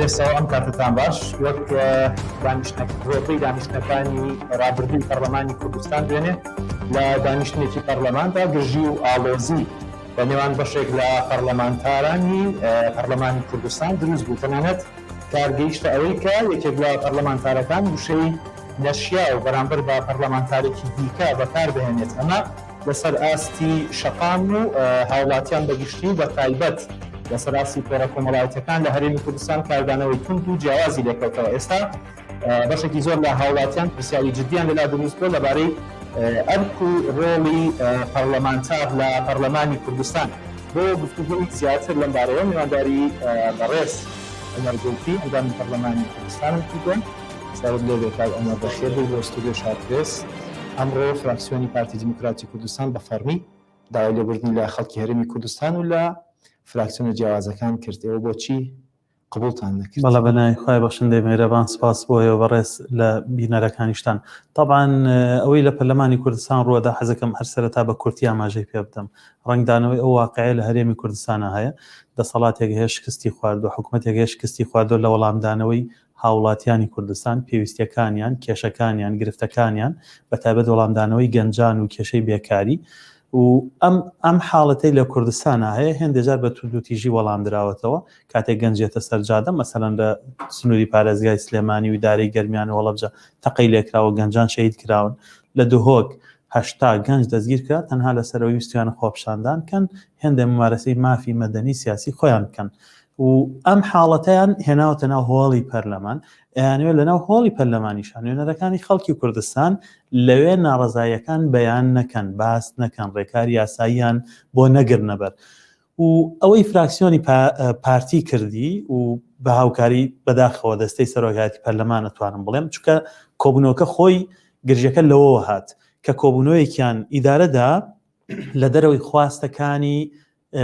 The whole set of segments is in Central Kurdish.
ئێستا ئەم کاتتان باش وەک ڕۆپەی دانیشتەکانی رابردوی پەرلەمانی کوردستان دوێنێ لە دانیشتنێکی پەرلەماندا گژی و ئاڵۆزی بە نێوان بەشێک لە پەرلەمانتارانی پەرلەمانی کوردستان دروست بوو. تەنانەت کارگەیشتە ئەوەی کە یەکێک لە پەرلەمانتارەکان وشەی نەشیا و بەرامبەر بە پەرلەمانتارێکی دیکە بەکاربهێنێت. ئەمە لەسەر ئاستی شەقام و هاوڵاتیان بەگشتی و بە تایبەت لەسەر ئاستی تۆڕە کۆمەڵایەتیەکان لە هەرێمی کوردستان کاردانەوەی تونند و جیاوازی لێکەوتەوە. ئێستا بەشێکی زۆر لە هاوڵاتیان پرسیاری جددیان لەلا دروست بووە لەبارەی ئەرک و ڕۆڵی پەرلەمانتار لە پەرلەمانی کوردستان. بۆ گفتوگوی زیاتر لەم بارەیە میوانداری بەڕێز ئەمەرگوڵفی ئەندامی پەرلەمانی کوردستانم کردووە. سەرت لێ بێکار ئەمە بەخێر بوو بۆ ستودیۆ شارپرێس. ئەمڕۆ فراکسیۆنی پارتی دیموکراتی کوردستان بە فەرمی داوای لێبوردنی لە خەڵکی هەرێمی کوردستان و لە فراکسیۆنە جیاوازەکان کرد. ئێوە بۆچی قبولتان نەکرد؟ بەڵێ بەنای خۆی بەخشندەی میهرەبان سپاس بۆیەوە بەڕێز لە بینەرەکانیشتان. طبعاً ئەوەی لە پەرلەمانی کوردستان ڕووەدا حەزەکەم هەر سەرەتا بە کورتی ئاماژەی پێ بدەم. ڕەنگدانەوەی ئەو واقعەیە لە هەرێمی کوردستانە هەیە، دەسەڵاتێک هەیە شکستی خواردووە، حکوومەتێک هەیە شکستی خواردووە لە وەڵامدانەوەی هاوڵاتیانی کوردستان، پێویستیەکانیان، کێشەکانیان، گرفتەکانیان، بەتایبەت وەڵامدانەوەی گەنجان و کێشەی بێکاری. و ئەم حاڵەتەی لە کوردستانە هەیە هێندێجار بە تووتیژی وەڵام درراوەتەوە کاتێک گەنجێتە سەرجادە، مەسەلەن لە سنووری پارێزگای سلێمانی و دارەی گەرمیان وەڵەبجە تەقەی لێکراوە، گەنجان شەهید کراون، لە دهۆک 80 گەنج دەستگیر کرا تەنها لەسەرەوەی ویستیانە خۆپشاندان کەن، هێندە ممارەسەی مافی مەدەنی سیاسی خۆیان بکەن. و ئەم حاڵەتیان هێناوەتە ناو هۆڵی پەرلەمان، ئەیانوێت لە ناو هۆڵی پەرلەمانیشان نوێنەرەکانی خەڵکی کوردستان لەوێ ناڕەزاییەکان بەیان نەکەن، باس نەکەن، ڕێکاری یاساییان بۆ نەگرنەبەر. و ئەوەی فراکسیۆنی پارتی کردی و بە هاوکاری بەداخەوە دەستەی سەرۆکایەتی پەرلەمان ئەتوانم بڵێم، چونکە کۆبوونەوەکە خۆی گرژەکە لەوەوە هات کە کۆبوونەوەیەکیان ئیدارەدا لە دەرەوەی خواستەکانی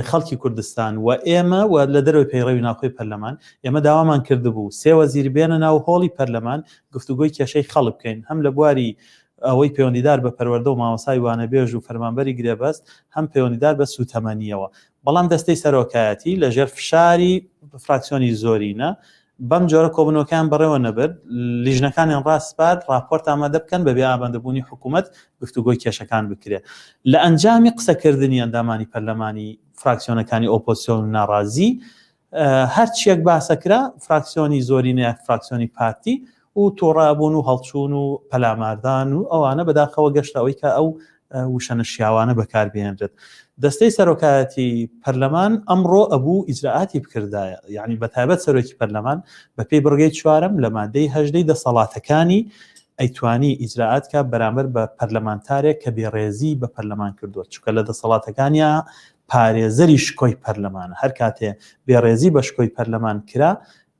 خەڵکی کوردستان و ئێمە و لە دەرەوەی پەیڕەوی ناوخۆی پەرلەمان ئێمە داوامان کردبوو 3 وەزیر بێنە ناو هۆڵی پەرلەمان گفتوگۆی کێشەی خەڵک بکەین، هەم لە بواری ئەوەی پەیوەندیدار بە پەروەردە و مامۆسای وانەبێژ و فەرمانبەری گرێبەست، هەم پەیوەندیدار بە سوتەمەنیەوە. بەڵام دەستەی سەرۆکایەتی لەژێر فشاری فراکسیۆنی زۆرینە بەم جۆرە کۆبوونەوەکان بەڕێوە نەبرد، لیژنەکانیان ڕاستپات ڕاپۆرت ئامادە بکەن بەبێ ئامادەبوونی حکوومەت گفتوگۆی کێشەکان بکرێت. لە ئەنجامی قسەکردنی ئەندامانی پەرلەمانی فراکسیۆنەکانی ئۆپۆزیسیۆن و ناڕازی هەرچیەک باسەکرا فراکسیۆنی زۆرینەیە فراکسیۆنی پارتی و تۆڕابوون و هەڵچوون و پەلاماردان و ئەوانە بەداخەوە گەشتەوەی کە ئەو وشەنە شیاوانە بەکاربهێنرێت. دەستەی سەرۆکایەتی پەرلەمان ئەمڕۆ ئەبوو ئیجراعاتی بکردایە، یعنی بەتایبەت سەرۆکی پەرلەمان بە پێی بڕگەی 4 لە مادەی 18 دەسەڵاتەکانی ئەیتوانی ئیجراعات کە بەرامبەر بە پەرلەمانتارێک کە بێڕێزی بە پەرلەمان کردووە، چونکە لە دەسەڵاتەکانیە پارێزەری شکۆی پەرلەمانە، هەر کاتێ بێڕێزی بە شکۆی پەرلەمان کرا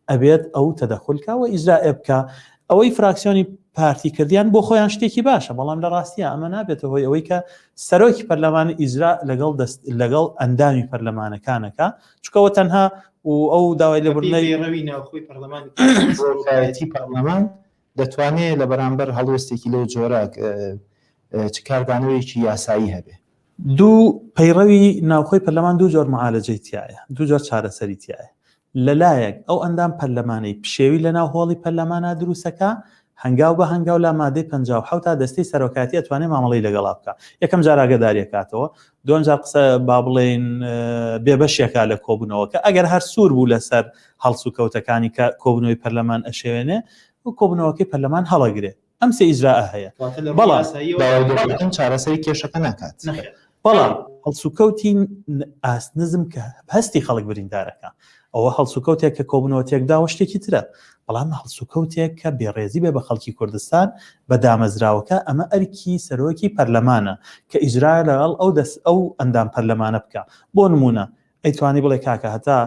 ئەبێت ئەو تەدەخولکە و ئیجراء بکە. ئەوەی فراکسیۆنی پارتی کردیان بۆ خۆیان شتێکی باشە، بەڵام لە ڕاستیە ئەمە نابێتە هۆی ئەوەی کە سەرۆکی پەرلەمان ئیجرا لەگەڵ ئەندامی پەرلەمانەکانەکە، چونکەوە تەنها و ئەو داوای لێبوردنەوەی ڕەوی ناوخۆی پەرلەمانی سەرۆکایەتی پەرلەمان دەتوانێت لە بەرامبەر هەڵوێستێکی لەو جۆرە چ کاردانەوەیکی یاسایی هەبێ. دوو پەیڕەوی ناوخۆی پەرلەمان دوو جۆر معالەجەی تایە، دوو جۆر چارەسەری تایە. لەلایەک ئەو ئەندام پەرلەمانەی پشێوی لە ناو هۆڵی پەرلەمانە دروستەکە هەنگاو بە هەنگاو لا مادەی 57 تا دەستەی سەرۆکایەتی ئەتوانێت مامەڵەی لەگەڵا بکە. یەکەم جار ئاگاداریەکاتەوە، دووەم جار قسە با بڵێن بێبەشێکا لە کۆبوونەوەکە ئەگەر هەر سوور بوو لەسەر هەڵس و کەوتەکانی کە کۆبوونەوەی پەرلەمان ئەشێوێنێ و کۆبوونەوەکەی پەرلەمان هەڵەگرێت. ئەم سێ ئیجراء هەیە، بەڵام چارەسەری کێشەکە ناکات. بەڵام هەڵسوکەوتی ئاسنزم کە هەستی خەڵک بریندارەکە، ئەوە هەڵسوکەوتێک کە کۆبوونەوەتێکداوە شتێکی ترە، بەڵام هەڵسوکەوتێک کە بێڕێزی بێ بە خەڵکی کوردستان بە دامەزراوەکە ئەمە ئەرکی سەرۆکی پەرلەمانە کە ئیجرا لەگەڵ ئەو ئەندام پەرلەمانە بکە. بۆ نمونە ئەیتوانی بڵێ کاکە هەتا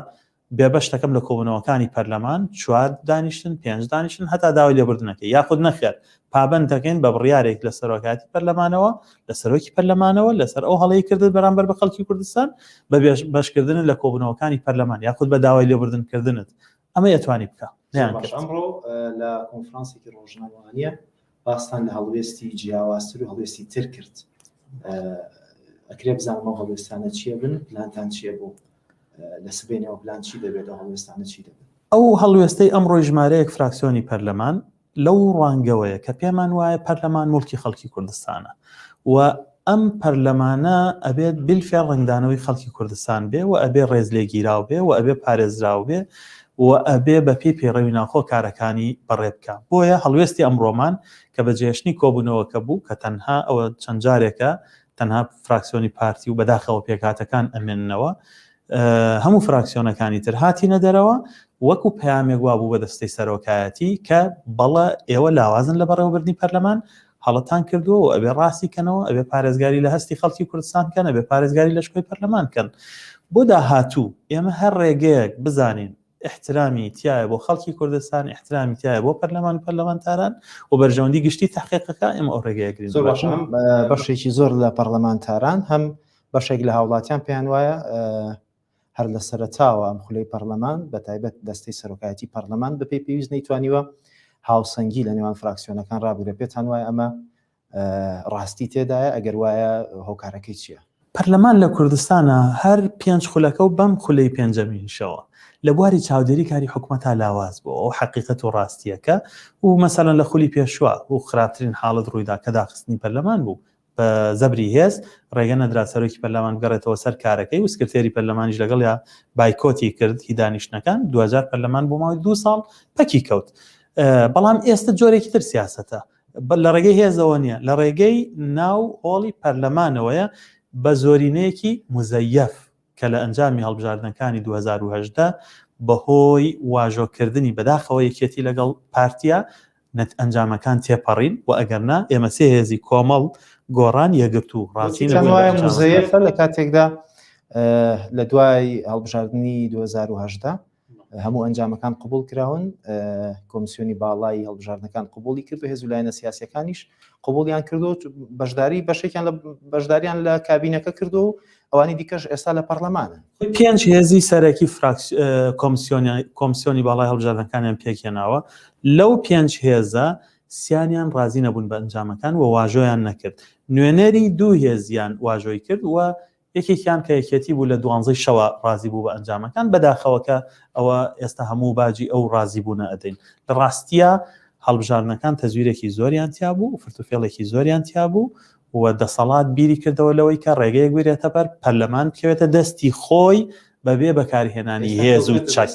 بێبەشتەکەم لە کۆبوونەوەکانی پەرلەمان 4 دانیشتن 5 دانیشتن هەتا داوای لێبوردنەکە یاخود نەخێر پابند دەکەین بە بڕیارێک لە سەرۆکایەتی پەرلەمانەوە لە سەرۆکی پەرلەمانەوە لەسەر ئەو هەڵەی کردن بەرامبەر بە خەڵکی کوردستان بە بەشکردن لە کۆبوونەوەکانی پەرلەمان یاخود بە داوای لێبوردنکردنت ئەمە ئەتوانی بکە. ئەمڕۆ لە کۆنفرانسێکی ڕۆژنامەوانیە باستان لە هەڵوێستی جیاوازتر و هەڵوێستی تر کرد. ئەکرێ بزانمەوە هەڵوێستانە چییە بن، پلانتان چییە بۆ لە سبەینەوە پلان چی دەبێت، هەڵوێستانە چی دەبێت؟ ئەو هەڵوێستەی ئەمڕۆی ژمارەیەک فراکسیۆنی پەرلەمان لەو ڕوانگەوەیە کە پێمان وایە پەرلەمان مڵکی خەڵکی کوردستانە و ئەم پەرلەمانە ئەبێت بالفێ ڕنگدانەوەی خەڵکی کوردستان بێ و ئەبێ ڕێز لێگیراو بێ و ئەبێ پارێزراو بێ و ئەبێ بە پێی پێڕەوی ناوخۆ کارەکانی بەڕێ بکە. بۆیە هەڵوێستی ئەمڕۆمان کە بە جێشتنی کۆبوونەوەکە بوو کە تەنها ئەوە چەند جارێکە تەنها فراکسیۆنی پارتی و بەداخەوە پێکاتەکان ئەمێننەوە هەموو فراکسیۆنەکانی تر هاتینە دەرەوە وەکو پەیامێک وا بوو بە دەستەی سەرۆکایەتی کە بەڵە ئێوە لاوازن لە بەڕێوەبردنی پەرلەمان هەڵەتان کردووە و ئەبێ ڕاستی کەنەوە ئەبێ پارێزگاری لە هەستی خەڵکی کوردستان کەن ئەبێ پارێزگاری لە شکۆی پەرلەمان کەن. بۆ داهاتوو ئێمە هەر ڕێگەیەک بزانین احترامی تایە بۆ خەڵکی کوردستان احترامی تایە بۆ پەرلەمان و پەرلەمانتاران و بەرژەوەندی گشتی تحقیقەکە ئێمە ئەو ڕێگەیەگرین. بەشێکی زۆر لە پەرلەمانتاران هەم بەشێک لە هاوڵاتیان پێیان وایە هەر لە سەرەتاوە ئەم خولەی پەرلەمان بە تایبەت دەستەی سەرۆکایەتی پەرلەمان بەپێی پێویست نەیتوانیوە هاوسەنگی لە نێوان فراکسیۆنەکان ڕابگرێت. پێتان وایە ئەمە ڕاستی تێدایە؟ ئەگەر وایە هۆکارەکەی چییە؟ پەرلەمان لە کوردستانە هەر 5 خولەکە و بەم خولەی پێنجەمینشەوە لە بواری چاودێری کاری حکومەتە لاواز بوو ئەو حقیقەت و ڕاستیەکە و مەسەلەن لە خولی پێشوە و خراپترین حاڵت ڕوویدا کە داخستنی پەرلەمان بوو بە زەبری هێز ڕێگە نەدرا سەرۆکی پەرلەمان بگەڕێتەوە سەر کارەکەی و سکرتێری پەرلەمانیش لەگەڵ یا بایکۆتی کرد هی دانیشتنەکان 2000 پەرلەمان بۆ ماوەی 2 ساڵ پەکی کەوت. بەڵام ئێستا جۆرێکی تر سیاسەتە لە ڕێگەی هێزەوە نییە لە ڕێگەی ناو هۆڵی پەرلەمانەوەیە بە زۆرینەیەکی مزەیەف کە لە ئەنجامی هەڵبژاردنەکانی 2010 بەهۆی واژۆکردنی بەداخەوە یەکێتی لەگەڵ پارتیا ئەنجامەکان تێپەڕین و ئەگەرنا ئێمە سێ هێزی کۆمەڵ گۆڕان یەگرت و ڕاستی مزەیەفە لە کاتێکدا لە دوای هەڵبژاردننی 2010 هەموو ئەنجامەکان قبول کراون کۆمیسیۆنی باڵای هەڵبژاردنەکان قبولی کرد و هێز و لایەنە سیاسیەکانیش قبولیان کردو بەشداری بەشێکیان لە بەشداریان لە کابینەکە کردو و ئەوانی دیکەش ئێستا لە پەرلەمانن. 5 هێزی سەرەکی کۆمیسیۆنی باڵای هەڵبژاردنەکانیان پێکێناوە لەو 5 هێزە سیانیان ڕازی نەبوون بە ئەنجامەکان و واژۆیان نەکرد. نوێنەری 2 هێزیان واژۆی کرد و یەکێکیان کە یەکێتی بوو لە 12 شەوە ڕازی بوو بە ئەنجامەکان بەداخەوەکە ئەوە ئێستا هەموو باجی ئەو ڕازی بوونە ئەدەین. لە ڕاستیە هەڵبژاردنەکان تەزویرێکی زۆریان تیا بوو و فرتوفێڵێکی زۆریان تیا بوو و دەسەڵات بیری کردەوە لەوەی کە ڕێگەیەک بێتە بەر پەرلەمان بکەوێتە دەستی خۆی بەبێ بەکارهێنانی هێز و چەک.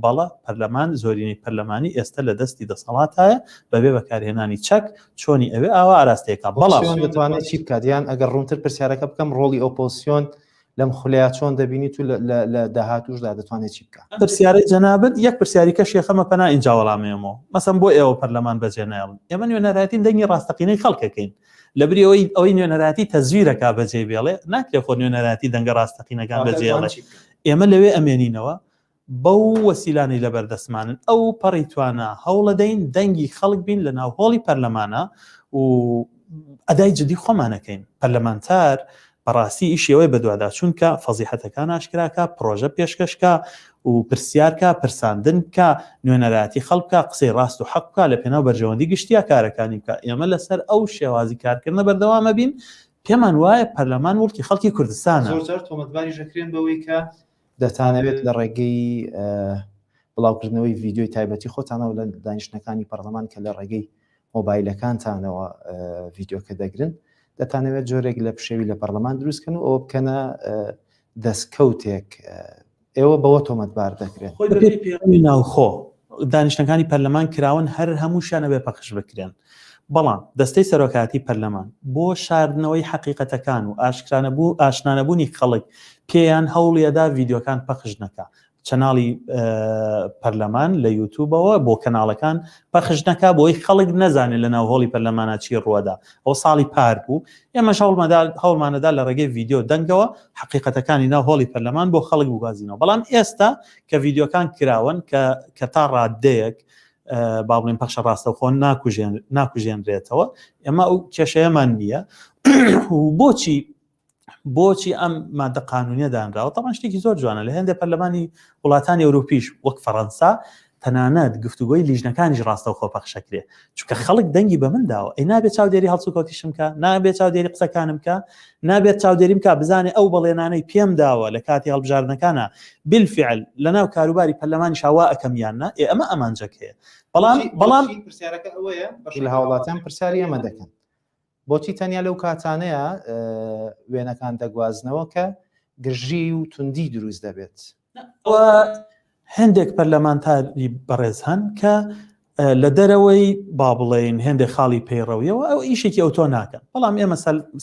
بەڵە پەرلەمان زۆرینەی پەرلەمانی ئێستا لە دەستی دەسەڵاتایە بەبێ بەکارهێنانی چەک چۆنی ئەوێ ئاوا ئاراستەیەەکە. بەڵام دەتوانێت چی بکاتیان ئەگەر ڕوونتر پرسیارەکە بکەم ڕۆڵی ئۆپۆزیسیۆن لەم خولەیە چۆن دەبینیت و لە داهاتووشدا دەتوانێت چی بکات؟ پرسیارەی جەنابەت یەک پرسیاری کە شێخەمە پەنا ئینجا وەڵامێمەوە مەسەن بۆ ئێوە پەرلەمان بەجێ نایڵن ئێمە نوێنەرایەتین دەنگی ڕاستەقینەی خەڵکەکەین لەبری ئەوەی نوێنەراتی تەزویرەکە بەجێ بێڵێ ناکرێت خۆ نوێنەراتی دەنگە ڕاستەقینەکان بەجێڵێ. ئێمە لەوێ ئەمێنینەوە بەو وەسیلانەی لەبەردەستمانن ئەو پەڕی توانە هەوڵەدەین دەنگی خەڵک بین لە ناو هۆڵی پەرلەمانە و ئەدای جدی خۆمانەکەین. پەرلەمانتار بەڕاستی ئیشەوەی بەدوادا چونکە فەزیحەتەکان ئاشکراکە پرۆژە پێشکەشکە و پرسیارکە پرساندنکە نوێنەراتی خەڵکە قسەی ڕاست و حەقکە لە پێناو بەرژەوەندی گشتیا کارەکانی بکە. ئێمە لەسەر ئەو شێوازی کارکردنە بەردەوامە بین پێمان وایە پەرلەمان وڵکی خەڵکی کوردستانە. زۆرجار تۆمەتباری ژەکرێن بەوەی کە دەتانەوێت لە ڕێگەی بڵاوکردنەوەی ڤیددیۆی تایبەتی خۆتانەوە لە دانیشتەکانی پەرلەمان کە لە ڕێگەی مۆبایلەکانتانەوە ڤیددیۆکە دەگرن دەتانەوێت جۆرێک لە پشێوی لە پەرلەمان دروستکەن و ئەوە بکەنە دەستکەوتێک ئێوە بەوە تۆمەتبار دەکرێت. پێڕەوی ناوخۆ دانیشتەکانی پەرلەمان کراون هەر هەمووشیانە بێ پەخش بکرێن. بەڵام دەستەی سەرۆکاتی پەرلەمان بۆ شاردنەوەی حقیقەتەکان و ئاشنانەبوونی خەڵک پێیان هەوڵیەدا ڤیددیۆکان پەخش نەکە. چەناڵی پەرلەمان لە یوتیوبەوە بۆ کەناڵەکان پەخش نەکا بۆی خەڵک نەزانێت لە ناو هۆڵی پەرلەمانە چی ڕووەدا. ئەو ساڵی پار بوو ئێمەش هەوڵمانەدا لە ڕێگەی ڤیددیۆ دەنگەوە حقیقەتەکانی ناو هۆڵی پەرلەمان بۆ خەڵک بگوازینەوە. بەڵام ئێستا کە ڤیددیۆکان کراون کە تا ڕادەیەک با بڵێن پەخشە ڕاستەوخۆ ناکوژێنرێتەوە ئێمە ئەو کێشەیەمان نییە. بۆچی ئەم مادە قانونیە دانراوە؟ تەمان شتێکی زۆر جوانە لە هێندە پەرلەمانی وڵاتانی ئەوروپیش وەک فەڕەنسا تەنانەت گفتوگۆی لیژنەکانیش ڕاستەوخۆ پەخشەکرێ چونکە خەڵک دەنگی بە من داوە ئەی نابێت چاودێری هەڵسوکەوتیشم کە نابێت چاودێری قسەکانم کە نابێت چاودێریم کا بزانێ ئەو بەڵێنانەی پێم داوە لە کاتی هەڵبژاردنەکانە بالفعل لەناو کاروباری پەرلەمانی شاوا ئەکەمیاننا ئەمە ئەمانجەک هەیە بەڵام پرسیارەکە ئەوەیە لە هاوڵاتیان پرسیاری ئەمە دەکەن بۆچی تەنیا لەو کاتانەیە وێنەکان دەگوازنەوە کە گژی و توندی دروست دەبێت هەندێک پەرلەمانتاری بەڕێز هەن کە لە دەرەوەی با بڵێن هێندێک خاڵی پەیڕەویەوە ئەو ئیشێکی ئەو تۆ ناکەن بەڵام ئێمە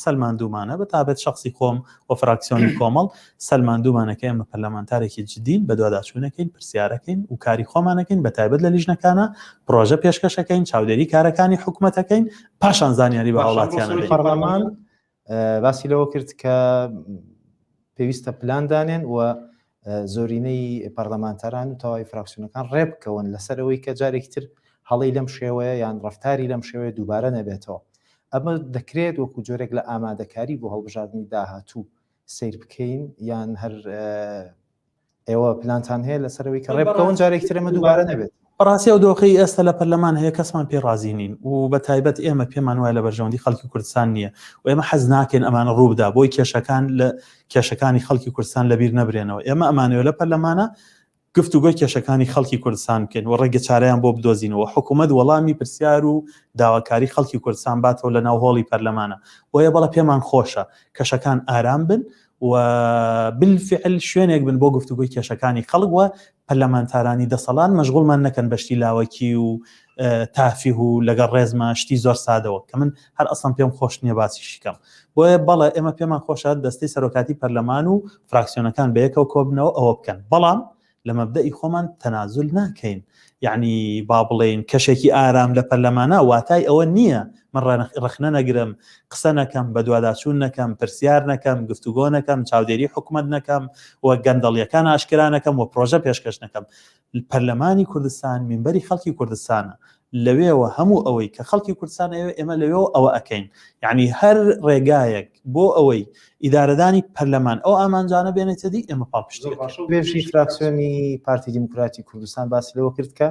سەلماندوومانە بە تابێت شخصی خۆم و فراکسیۆنی کۆمەڵ سەلماندوومانەکە ئێمە پەرلەمانتارێکی جدین بە دوواداچوونەکەین پرسیارەکەین و کاری خۆمانەکەین بە تایبەت لە لیژنەکانە پرۆژە پێشکەشەکەین چاودێری کارەکانی حکوومەتەکەین پاشان زانیاری بە هاوڵاتیانە پەرلەمان باسی لەوە کرد کە پێویستە پلاندانێن و زۆرینەی پەرلەمانتاران و تەواوی فراکسیۆنەکان ڕێبکەون لەسەرەوەی کە جارێکی تر هەڵی لەم شێوەیە یان ڕەفتاری لەم شێوەیە دووبارە نەبێتەوە ئەمە دەکرێت وەکو جۆرێک لە ئامادەکاری بۆ هەڵبژاردننی داهاتوو سیر بکەین یان هەر ئێوە پلانتان هەیە لەسەرەوەی کە ڕێبکەون جارێکی تر ئەمە دووبارە نەبێت بەڕاستی ئەو دۆخی ئێستا لە پەرلەمان هەیە کەسمان پێ رازی نین و بە تایبەت ئێمە پێمان وایە لە بەرژەوەندی خەڵکی کوردستان نییە و ئێمە حەز ناکەین ئەمانە ڕووبدا بۆی کێشەکان لە کێشەکانی خەڵکی کوردستان لەبیر نەبرێنەوە ئێمە ئەمانەوە لە پەرلەمانە گفتوگۆی کێشەکانی خەڵکی کوردستان بکەین و ڕێگە چارەیان بۆ بدۆزینەوە حکوومەت وەڵامی پرسیار و داواکاری خەڵکی کوردستان باتەوە لە ناو هۆڵی پەرلەمانە بۆیە بەڵە پێمان خۆشە کێشەکان ئارام بن و بالفعل شوێنێک بن بۆ گفتوگۆی کێشەکانی خەڵک وە پەرلەمانتارانی دەسەڵات مەشغوڵمان نەکەن بەشتی لاوەکی و تافیه و لەگەڵ ڕێزمە شتی زۆر سادەوە کە من هەر ئەسڵم پێم خۆش نییە باسی شیکەم بۆیە بەڵێ ئێمە پێمان خۆشە دەستەی سەرۆکاتی پەرلەمان و فراکسیۆنەکان بەیەکەوە کۆبنەوە ئەوە بکەن بەڵام لە مەبدەئی خۆمان تەنازل ناکەین یعنی با بڵێن کەشێکی ئارام لە پەرلەمانە واتای ئەوە نییە من ڕخنە نەگرم قسە نەکەم بە دوواداچوون نەکەم پرسیار نەکەم گفتوگۆ نەکەم چاودێری حکوومەت نەکەم و گەندەڵیەکان ئاشکرا نەکەم و پرۆژە پێشکەش نەکەم پەرلەمانی کوردستان مینبەری خەڵکی کوردستانە لەوێەوە هەموو ئەوەی کە خەڵکی کوردستان ئێمە لەوێەوە ئەوە ئەکەین یعنی هەر ڕێگایەک بۆ ئەوەی ئیدارەدانی پەرلەمان ئەو ئامانجانە بێنێتە دی ئێمە پاڵپشتی فراکسیۆنی پارتی دیموکراتی کوردستان باسی لەوە کرد کە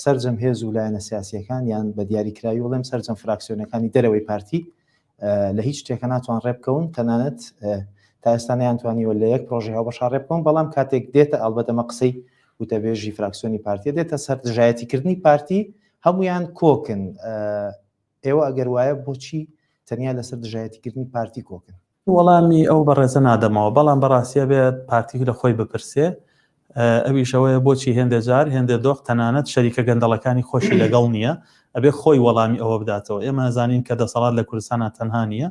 سەرجەم هێز و لایەنە سیاسیەکان یان بە دیاریکراوی وڵێم سەرجەم فراکسیۆنەکانی دەرەوەی پارتی لە هیچ شتێکە ناتوان ڕێبکەون تەنانەت تا ئێستا نەیانتوانیوە لە یەک پرۆژەی هەڵبەشە ڕێبکەون بەڵام کاتێک دێتە ئەڵبەتەمە قسەی وتەبێژی فراکسیۆنی پارتیە دێتە سەر دژایەتیکردنی پارتی هەمویان کۆکن ئێوە ئەگەر وایە بۆچی تەنیا لەسەر دژایەتیکردنی پارتی کۆکن وەڵامی ئەو بەڕێزە نادەمەوە بەڵام بەڕاستیە بێت پارتی لە خۆی بپرسێ ئەویشەوەیە بۆچی هێندە جار هێندە دۆخ تەنانەت شەریکە گەندەڵەکانی خۆشی لەگەڵ نییە ئەبێ خۆی وەڵامی ئەوە بداتەوە ئێمە زانین کە دەسەڵات لە کوردستانە تەنها نییە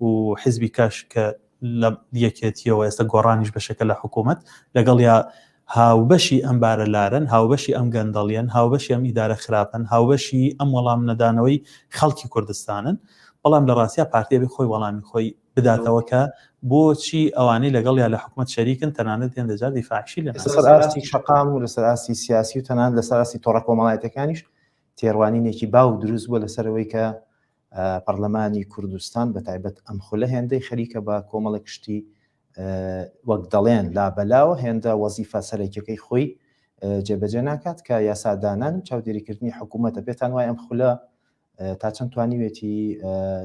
و حیزبی کاش کە لە یەکێتیەوە ئێستا گۆڕانیش بەشەکە لە حکوومەت لەگەڵ یا هاوبەشی ئەم بارە لارن هاوبەشی ئەم گەندەڵیان هاوبەشی ئەم ئیدارە خراپن هاوبەشی ئەم وەڵام نەدانەوەی خەڵکی کوردستانن بەڵام لە ڕاستیە پارتیە بێ خۆی وەڵامی خۆی بداتەوە کە بۆچی ئەوانەی لەگەڵ یا لە حکوومەت شەریکن تەنانەت هێندە جار دیفاعشی لەسەر ئاستی شەقام و لەسەر ئاستی سیاسی و تەنان لەسەر ئاستی تۆڕە کۆمەڵایەتەکانیش تێڕوانینێکی باو دروست بووە لەسەرەوەی کە پەرلەمانی کوردستان بە تایبەت ئەم خولە هێندەی خەریکە بە کۆمەڵێک شتی وەک دەڵێن لابەلاوە هێندە وەزیفە سەرەکیەکەی خۆی جێبەجێ ناکات کە یاسادانان چاودێریکردنی حکوومەتە بێتان وای ئەم خولە تا چەند توانیوێتی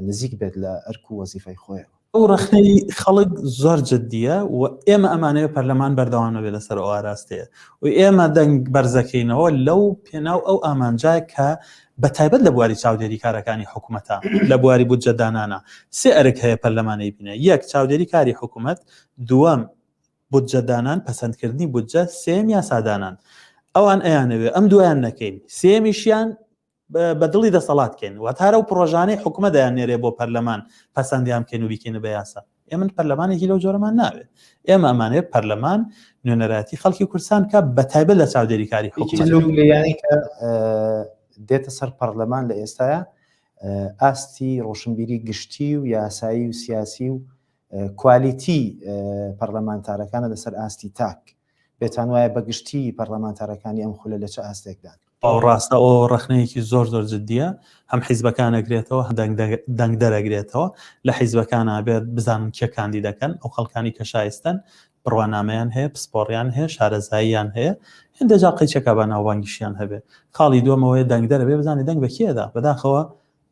نزیک بێت لە ئەرک و وەزیفەی خۆیەوە ئەو ڕخنەی خەڵک زۆر جددیە و ئێمە ئەمانەوە پەرلەمان بەردەوامە بێت لەسەر ئەو ئاراستەیە و ئێمە دەنگ بەرزەکەینەوە لەو پێناو ئەو ئامانجای کە بە تایبەت لە بواری چاودێری کارەکانی حکوومەتە لە بواری بودجەدانانە سێ ئەرک هەیە پەرلەمانەی بینە یەک چاودێری کاری حکوومەت دووەم بودجەدانان پەسەندکردنی بودجە سێم یاسادانان ئەوان ئەیانەوێ ئەم دوایان نەکەین سێمیشیان بەدڵی دەسەڵاتکەین واتارە و پرۆژانەی حکوومەت دەیانێرێ بۆ پەرلەمان پەسەندیان بکەین و بیکەینە بە یاسا ئێمە پەرلەمانێکی لەو جۆرەمان ناوێت ئێمە ئەمانەیە پەرلەمان نوێنەراتی خەڵکی کوردستان کە بە تایبەت لە چاودێری کاری حکوومەت کە دێتە سەر پەرلەمان لە ئێستاە ئاستی ڕۆشنبیری گشتی و یاسایی و سیاسی و کوالیتی پەرلەمانتارەکانە لەسەر ئاستی تاک بێتان وایە بەگشتی پەرلەمانتارەکانی ئەم خولە لە چه ئاستێکدان ئەو ڕاستە ئەو ڕخنەیەکی زۆر زۆر جددیە هەم حیزبەکان ئەگرێتەوە دەنگ دەرەگرێتەوە لە حیزبەکانە بێت بزانن کێ کاندی دەکەن ئەو خەڵکانی کە شایستن بڕوانامەیان هەیە پسپۆڕیان هەیە شارەزاییان هەیە هەندێجا قەیچەکە بە ناوبانگیشیان هەبێ خاڵی دووەمەوەی دەنگ دەرەبێ بزانێ دەنگ بە کێدا بەداخەوە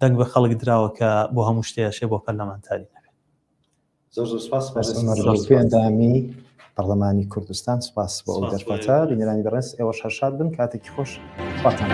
دەنگ بە خەڵک دراوە کە بۆ هەموو شتێشێ بۆ پەرلەمانتاری نەبێت زۆر سوپاس ئەندامی پەرلەمانی کوردستان سوپاس بۆ ئەو دەرفەتە بینەرانی بەڕێز ئێوەش هەرشاد بن کاتێکی خۆش خواتان